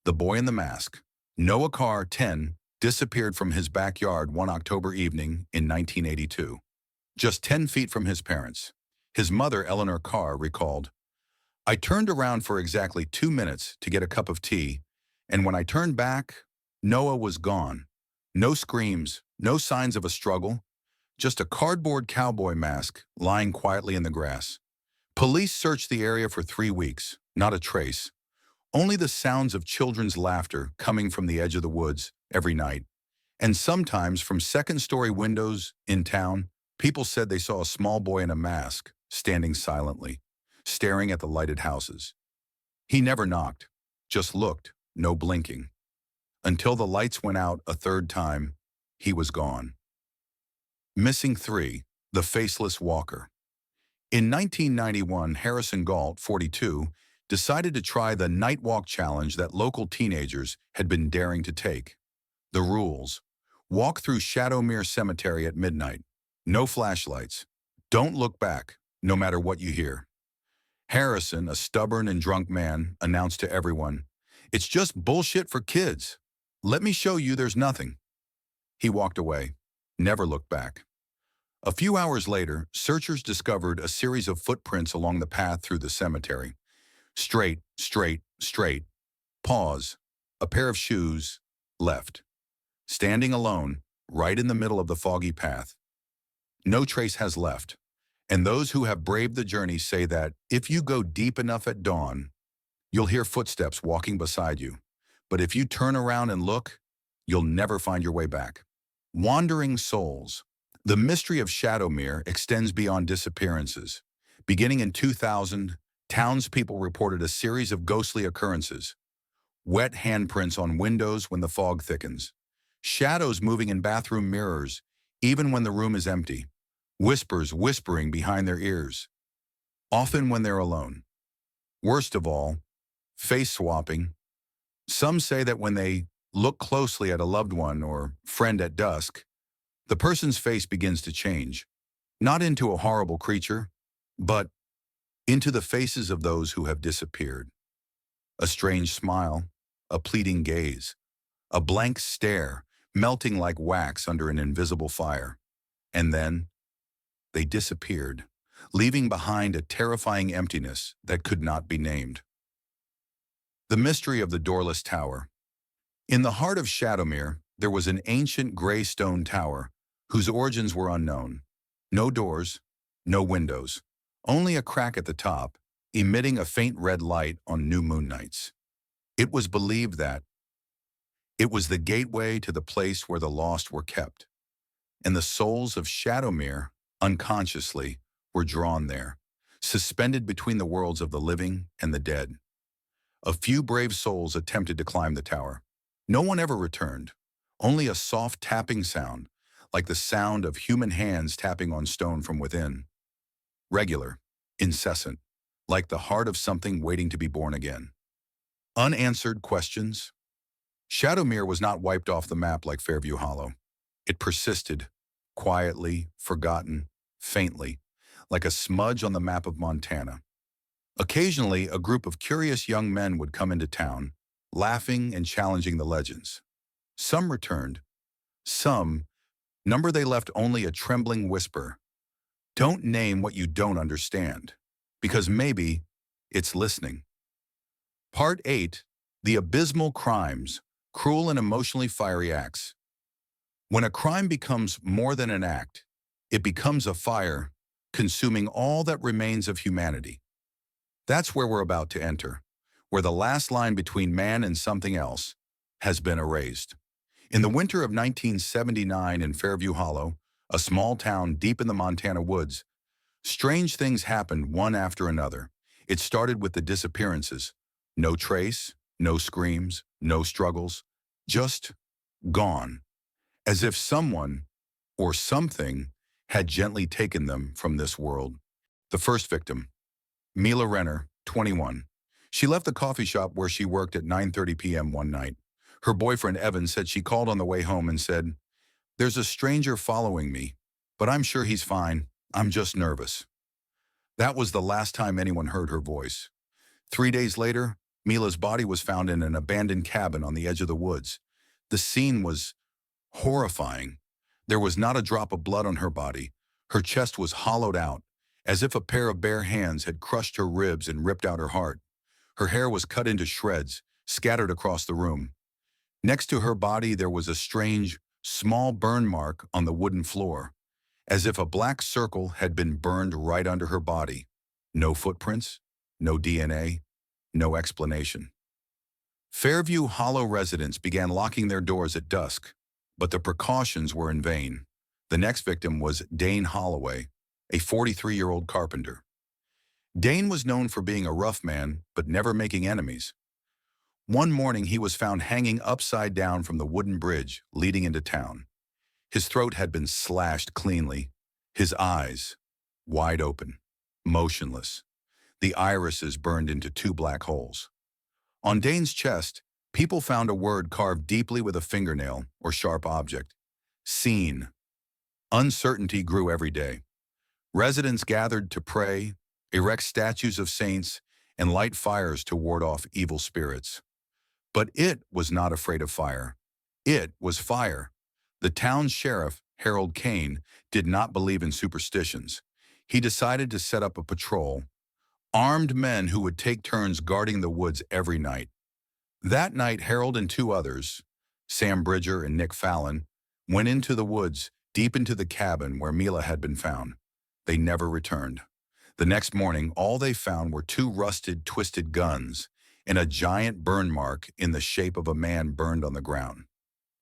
The boy in the mask. Noah Carr, 10, disappeared from his backyard one October evening in 1982. Just 10 feet from his parents. His mother, Eleanor Carr, recalled, "I turned around for exactly 2 minutes to get a cup of tea, and when I turned back, Noah was gone. No screams, no signs of a struggle, just a cardboard cowboy mask lying quietly in the grass. Police searched the area for 3 weeks, not a trace. Only the sounds of children's laughter coming from the edge of the woods every night. And sometimes from second-story windows in town, people said they saw a small boy in a mask standing silently, staring at the lighted houses. He never knocked, just looked, no blinking. Until the lights went out a third time, he was gone." Missing 3. The Faceless Walker. In 1991, Harrison Galt, 42, decided to try the night walk challenge that local teenagers had been daring to take. The rules: walk through Shadowmere Cemetery at midnight. No flashlights. Don't look back, no matter what you hear. Harrison, a stubborn and drunk man, announced to everyone, "It's just bullshit for kids. Let me show you there's nothing." He walked away, never looked back. A few hours later, searchers discovered a series of footprints along the path through the cemetery. Straight, straight, straight. Pause. A pair of shoes. Left. Standing alone, right in the middle of the foggy path. No trace has left. And those who have braved the journey say that if you go deep enough at dawn, you'll hear footsteps walking beside you. But if you turn around and look, you'll never find your way back. Wandering souls. The mystery of Shadowmere extends beyond disappearances. Beginning in 2000, townspeople reported a series of ghostly occurrences. Wet handprints on windows when the fog thickens. Shadows moving in bathroom mirrors, even when the room is empty. whispers whispering behind their ears, often when they're alone. Worst of all, face swapping. Some say that when they look closely at a loved one or friend at dusk, the person's face begins to change, not into a horrible creature, but into the faces of those who have disappeared. A strange smile, a pleading gaze, a blank stare, melting like wax under an invisible fire. And then they disappeared, leaving behind a terrifying emptiness that could not be named. The mystery of the doorless tower. In the heart of Shadowmere, there was an ancient gray stone tower whose origins were unknown. No doors, no windows, only a crack at the top, emitting a faint red light on new moon nights. It was believed that it was the gateway to the place where the lost were kept, and the souls of Shadowmere, unconsciously, were drawn there, suspended between the worlds of the living and the dead. A few brave souls attempted to climb the tower. No one ever returned, only a soft tapping sound, like the sound of human hands tapping on stone from within. Regular, incessant, like the heart of something waiting to be born again. Unanswered questions. Shadowmere was not wiped off the map like Fairview Hollow. It persisted, quietly, forgotten, faintly, like a smudge on the map of Montana. Occasionally, a group of curious young men would come into town, laughing and challenging the legends. Some returned. Some, number they left only a trembling whisper. Don't name what you don't understand, because maybe it's listening. Part 8, The Abysmal Crimes, Cruel and Emotionally Fiery Acts. When a crime becomes more than an act, it becomes a fire, consuming all that remains of humanity. That's where we're about to enter, where the last line between man and something else has been erased. In the winter of 1979 in Fairview Hollow, a small town deep in the Montana woods, strange things happened one after another. It started with the disappearances. No trace, no screams, no struggles, just gone. As if someone or something had gently taken them from this world. The first victim, Mila Renner, 21. She left the coffee shop where she worked at 9:30 p.m. one night. Her boyfriend, Evan, said she called on the way home and said, "There's a stranger following me, but I'm sure he's fine. I'm just nervous." That was the last time anyone heard her voice. 3 days later, Mila's body was found in an abandoned cabin on the edge of the woods. The scene was horrifying. There was not a drop of blood on her body. Her chest was hollowed out, as if a pair of bare hands had crushed her ribs and ripped out her heart. Her hair was cut into shreds, scattered across the room. Next to her body, there was a strange, small burn mark on the wooden floor, as if a black circle had been burned right under her body. No footprints, no DNA, no explanation. Fairview Hollow residents began locking their doors at dusk, but the precautions were in vain. The next victim was Dane Holloway, a 43-year-old carpenter. Dane was known for being a rough man, but never making enemies. One morning, he was found hanging upside down from the wooden bridge leading into town. His throat had been slashed cleanly, his eyes wide open, motionless, the irises burned into 2 black holes. On Dane's chest, people found a word carved deeply with a fingernail or sharp object: seen. Uncertainty grew every day. Residents gathered to pray, erect statues of saints, and light fires to ward off evil spirits. But it was not afraid of fire. It was fire. The town's sheriff, Harold Kane, did not believe in superstitions. He decided to set up a patrol, armed men who would take turns guarding the woods every night. That night, Harold and 2 others, Sam Bridger and Nick Fallon, went into the woods, deep into the cabin where Mila had been found. They never returned. The next morning, all they found were 2 rusted, twisted guns and a giant burn mark in the shape of a man burned on the ground.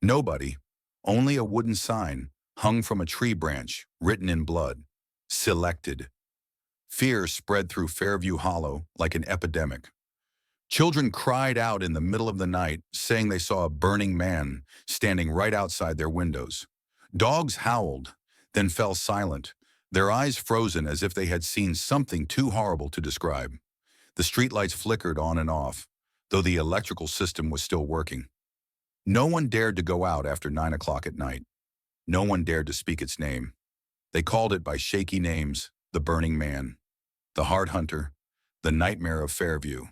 Nobody, only a wooden sign hung from a tree branch, written in blood: selected. Fear spread through Fairview Hollow like an epidemic. Children cried out in the middle of the night, saying they saw a burning man standing right outside their windows. Dogs howled, then fell silent, their eyes frozen as if they had seen something too horrible to describe. The streetlights flickered on and off, though the electrical system was still working. No one dared to go out after 9 o'clock at night. No one dared to speak its name. They called it by shaky names: the Burning Man, the Heart Hunter, the Nightmare of Fairview.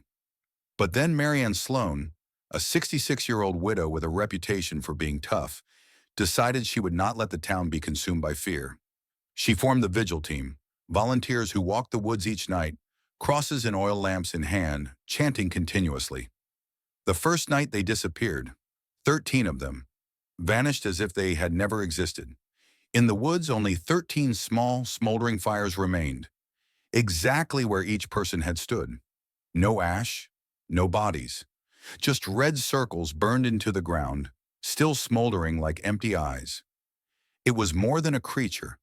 But then Marianne Sloan, a 66-year-old widow with a reputation for being tough, decided she would not let the town be consumed by fear. She formed the vigil team, volunteers who walked the woods each night, crosses and oil lamps in hand, chanting continuously. The first night they disappeared, 13 of them, vanished as if they had never existed. In the woods, only 13 small, smoldering fires remained, exactly where each person had stood. No ash, no bodies, just red circles burned into the ground, still smoldering like empty eyes. It was more than a creature.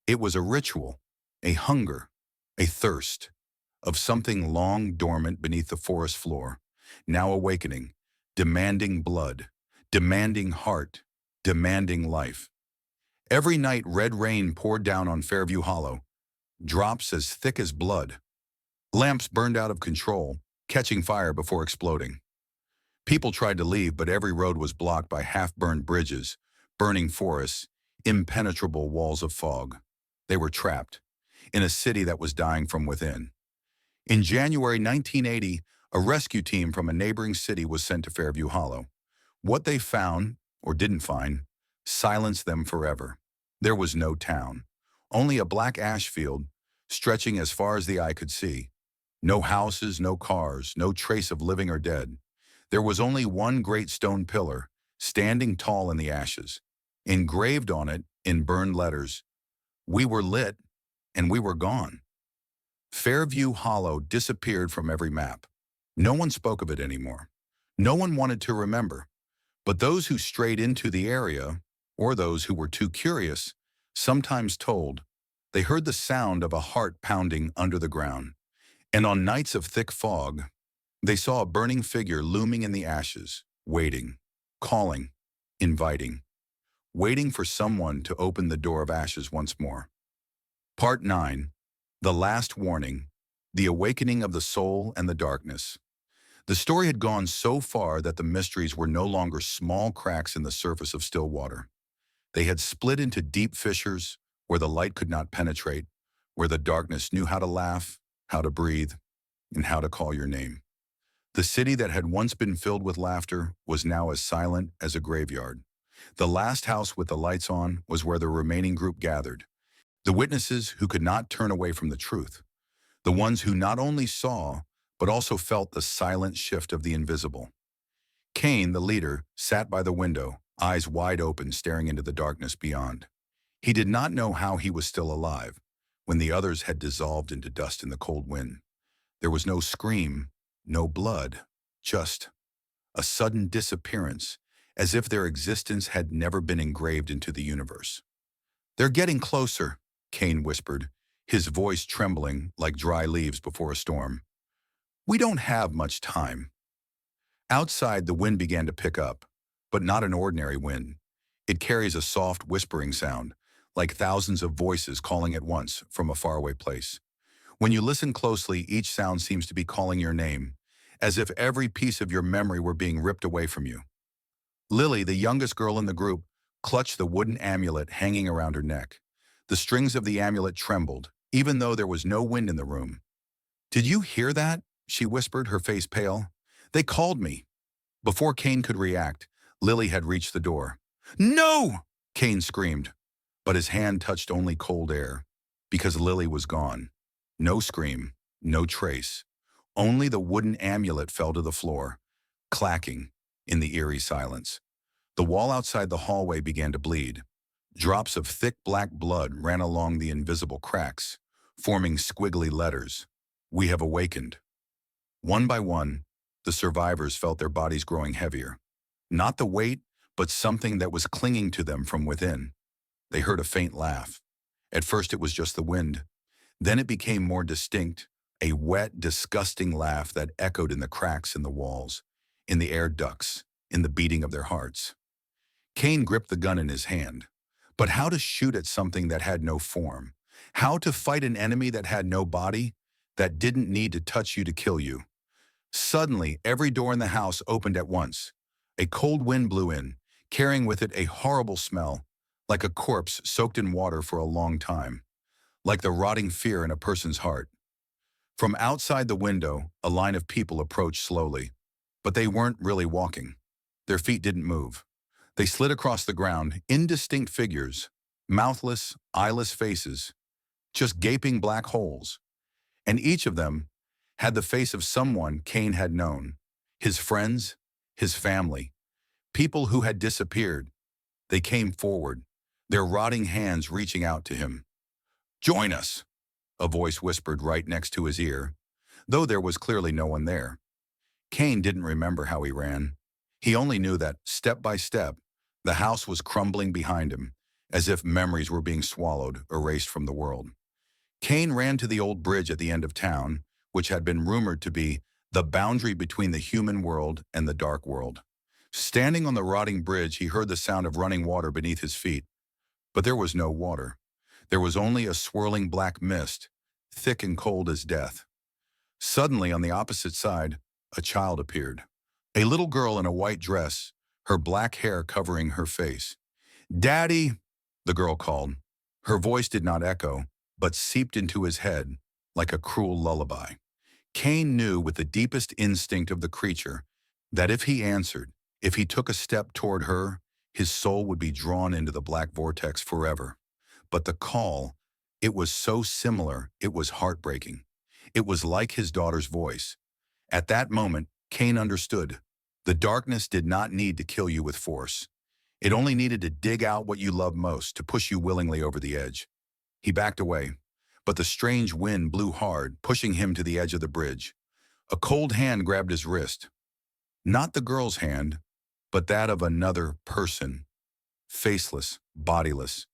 It was a ritual, a hunger, a thirst, of something long dormant beneath the forest floor, now awakening, demanding blood, demanding heart, demanding life. Every night red rain poured down on Fairview Hollow, drops as thick as blood. Lamps burned out of control, catching fire before exploding. People tried to leave, but every road was blocked by half-burned bridges, burning forests, impenetrable walls of fog. They were trapped in a city that was dying from within. In January 1980, a rescue team from a neighboring city was sent to Fairview Hollow. What they found, or didn't find, silenced them forever. There was no town, only a black ash field stretching as far as the eye could see. No houses, no cars, no trace of living or dead. There was only one great stone pillar, standing tall in the ashes. Engraved on it, in burned letters, "We were lit, and we were gone." Fairview Hollow disappeared from every map. No one spoke of it anymore. No one wanted to remember. But those who strayed into the area, or those who were too curious, sometimes told they heard the sound of a heart pounding under the ground. And on nights of thick fog, they saw a burning figure looming in the ashes, waiting, calling, inviting, waiting for someone to open the door of ashes once more. Part 9. The Last Warning. The Awakening of the Soul and the Darkness. The story had gone so far that the mysteries were no longer small cracks in the surface of still water. They had split into deep fissures where the light could not penetrate, where the darkness knew how to laugh, how to breathe, and how to call your name. The city that had once been filled with laughter was now as silent as a graveyard. The last house with the lights on was where the remaining group gathered. The witnesses who could not turn away from the truth. The ones who not only saw, but also felt the silent shift of the invisible. Kane, the leader, sat by the window, eyes wide open, staring into the darkness beyond. He did not know how he was still alive, when the others had dissolved into dust in the cold wind. There was no scream, no blood, just a sudden disappearance, as if their existence had never been engraved into the universe. "They're getting closer," Kane whispered, his voice trembling like dry leaves before a storm. "We don't have much time." Outside, the wind began to pick up, but not an ordinary wind. It carries a soft, whispering sound, like thousands of voices calling at once from a faraway place. When you listen closely, each sound seems to be calling your name, as if every piece of your memory were being ripped away from you. Lily, the youngest girl in the group, clutched the wooden amulet hanging around her neck. The strings of the amulet trembled, even though there was no wind in the room. "Did you hear that?" she whispered, her face pale. "They called me." Before Kane could react, Lily had reached the door. "No!" Kane screamed, but his hand touched only cold air, because Lily was gone. No scream, no trace. Only the wooden amulet fell to the floor, clacking in the eerie silence. The wall outside the hallway began to bleed. Drops of thick black blood ran along the invisible cracks, forming squiggly letters. "We have awakened." One by one, the survivors felt their bodies growing heavier. Not the weight, but something that was clinging to them from within. They heard a faint laugh. At first it was just the wind. Then it became more distinct, a wet, disgusting laugh that echoed in the cracks in the walls, in the air ducts, in the beating of their hearts. Kane gripped the gun in his hand. But how to shoot at something that had no form, How to fight an enemy that had no body, that didn't need to touch you to kill you. Suddenly, every door in the house opened at once. A cold wind blew in, carrying with it a horrible smell, like a corpse soaked in water for a long time, like the rotting fear in a person's heart. From outside the window, a line of people approached slowly. But they weren't really walking. Their feet didn't move. They slid across the ground, indistinct figures, mouthless, eyeless faces, just gaping black holes. And each of them had the face of someone Cain had known. His friends, his family, people who had disappeared. They came forward, their rotting hands reaching out to him. "Join us," a voice whispered right next to his ear, though there was clearly no one there. Cain didn't remember how he ran. He only knew that, step by step, the house was crumbling behind him, as if memories were being swallowed, erased from the world. Cain ran to the old bridge at the end of town, which had been rumored to be the boundary between the human world and the dark world. Standing on the rotting bridge, he heard the sound of running water beneath his feet. But there was no water. There was only a swirling black mist, thick and cold as death. Suddenly, on the opposite side, a child appeared. A little girl in a white dress, her black hair covering her face. "Daddy," the girl called. Her voice did not echo, but seeped into his head like a cruel lullaby. Cain knew with the deepest instinct of the creature that if he answered, if he took a step toward her, his soul would be drawn into the black vortex forever. But the call, it was so similar, it was heartbreaking. It was like his daughter's voice. At that moment, Cain understood. The darkness did not need to kill you with force. It only needed to dig out what you love most, to push you willingly over the edge. He backed away, but the strange wind blew hard, pushing him to the edge of the bridge. A cold hand grabbed his wrist. Not the girl's hand, but that of another person. Faceless, bodiless.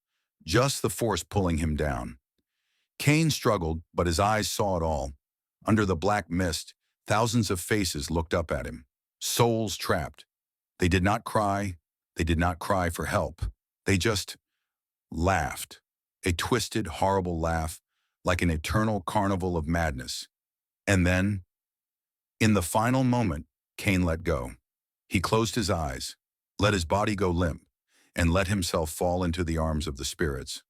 Just the force pulling him down. Cain struggled, but his eyes saw it all. Under the black mist, thousands of faces looked up at him. Souls trapped. They did not cry. They did not cry for help. They just laughed. A twisted, horrible laugh, like an eternal carnival of madness. And then, in the final moment, Cain let go. He closed his eyes, let his body go limp, and let himself fall into the arms of the spirits.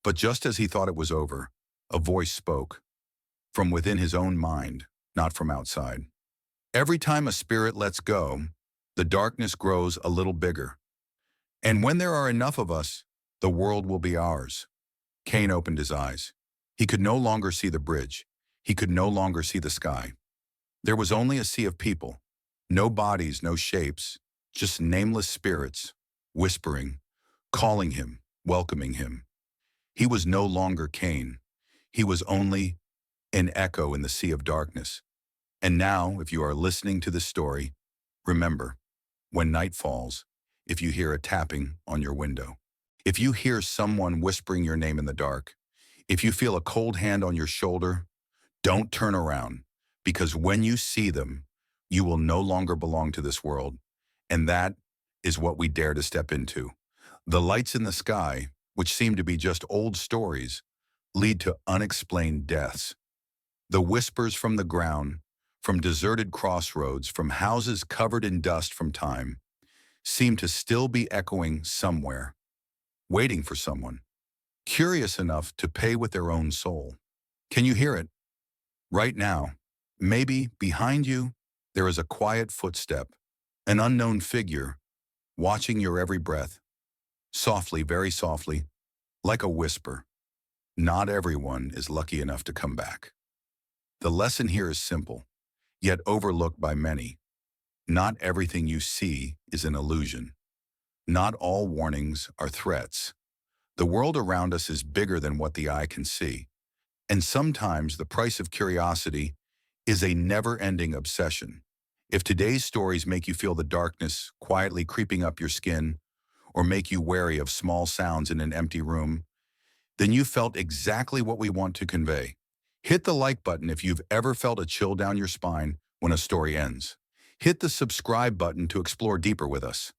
But just as he thought it was over, a voice spoke, from within his own mind, not from outside. Every time a spirit lets go, the darkness grows a little bigger. And when there are enough of us, the world will be ours. Cain opened his eyes. He could no longer see the bridge. He could no longer see the sky. There was only a sea of people. No bodies, no shapes, just nameless spirits, whispering, calling him, welcoming him. He was no longer Cain. He was only an echo in the sea of darkness. And now, if you are listening to this story, remember, when night falls, if you hear a tapping on your window, if you hear someone whispering your name in the dark, if you feel a cold hand on your shoulder, don't turn around, because when you see them, you will no longer belong to this world. And that is what we dare to step into. The lights in the sky, which seem to be just old stories, lead to unexplained deaths. The whispers from the ground, from deserted crossroads, from houses covered in dust from time, seem to still be echoing somewhere, waiting for someone, curious enough to pay with their own soul. Can you hear it? Right now, maybe behind you, there is a quiet footstep, an unknown figure, watching your every breath, softly, very softly, like a whisper. Not everyone is lucky enough to come back. The lesson here is simple, yet overlooked by many. Not everything you see is an illusion. Not all warnings are threats. The world around us is bigger than what the eye can see. And sometimes the price of curiosity is a never-ending obsession. If today's stories make you feel the darkness quietly creeping up your skin, or make you wary of small sounds in an empty room, then you felt exactly what we want to convey. Hit the like button if you've ever felt a chill down your spine when a story ends. Hit the subscribe button to explore deeper with us.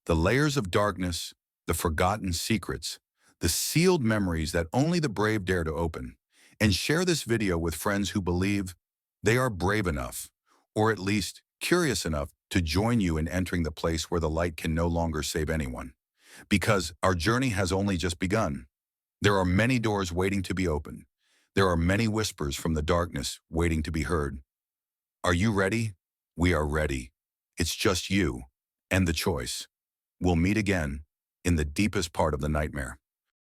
The layers of darkness, the forgotten secrets, the sealed memories that only the brave dare to open. And share this video with friends who believe they are brave enough, or at least curious enough, to join you in entering the place where the light can no longer save anyone. Because our journey has only just begun. There are many doors waiting to be opened. There are many whispers from the darkness waiting to be heard. Are you ready? We are ready. It's just you and the choice. We'll meet again in the deepest part of the nightmare.